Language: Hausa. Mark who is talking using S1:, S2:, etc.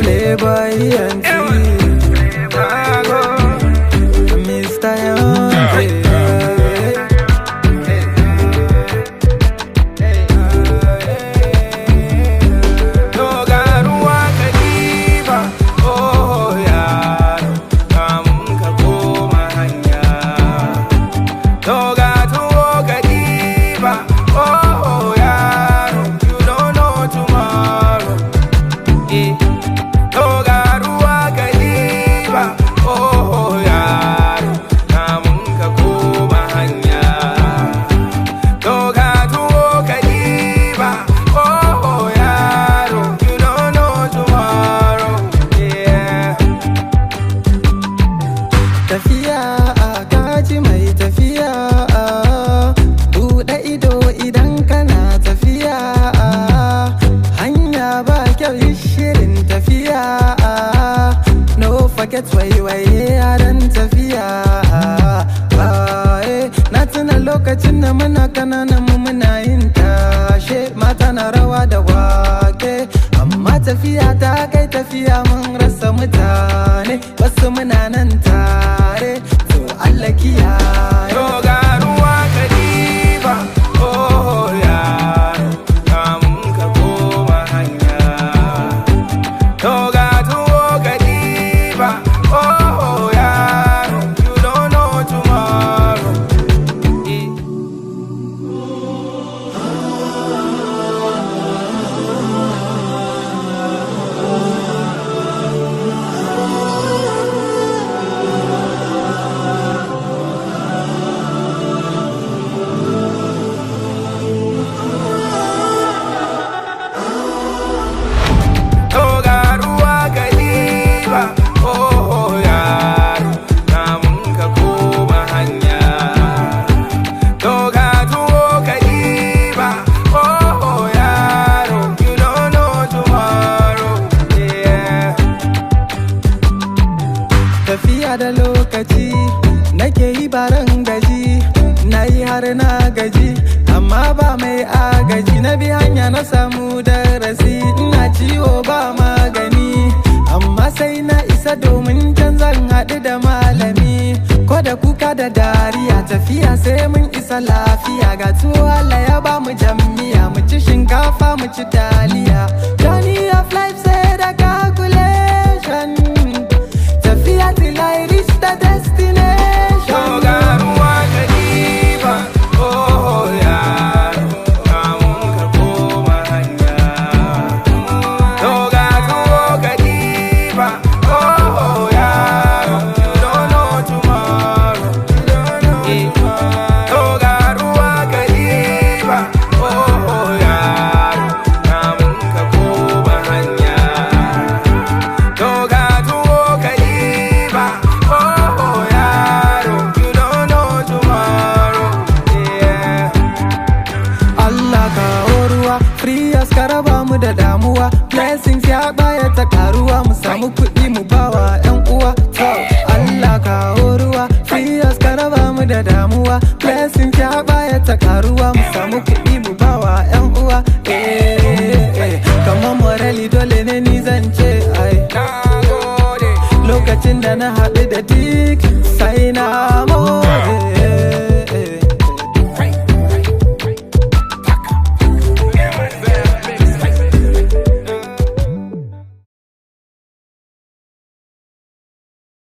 S1: Playboy and Mr. Young. Tafiya a kaji mai tafiya buɗe ido idan kana tafiya hanya ba kyau yi shirin tafiya no forget waiwaye yaran tafiya na tuna lokacin da muna kananan mu muna yin tashe mata na rawa da wake amma tafiya ta kai tafiya mun rasa mutane wasu muna nan tare to Allah kiyaye. To ga ruwa ka diba oh yaro kamun ka koma hanya. To ga tuwo ka diba oh yaro you don't know tomorrow. Tafiya da lokaci nake yi baran gaji na yi har na gaji amma ba mai agaji na bi hanya na samu darasi ina ciwo ba magani amma sai na isa domin can zan haɗu da malami ko da kuka da dariya tafiya sai mun isa lafiya ga tuwo Allah ya ba mu jammiya mu ci shinkafa mu ci taliya journey of life sai da calculation tafiya till I reach the destination. Toga ruwa ka diba, oh yaro, kamun ka koma hanya. Toga tuwo ka diba, oh yaro, you don't know tomorrow. Toga ruwa ka diba, oh yaro, kamun ka koma hanya. Toga ka raba mu da damuwa blessings ya baya ta karuwa mu samu kuɗi mu bawa yan uwa to Allah kawo ruwa free ka raba mu da damuwa blessings ya baya ta karuwa mu samu kuɗi mu bawa yan uwa kamar morali dole ne ni zan ce ai lokacin da na haɗu da dik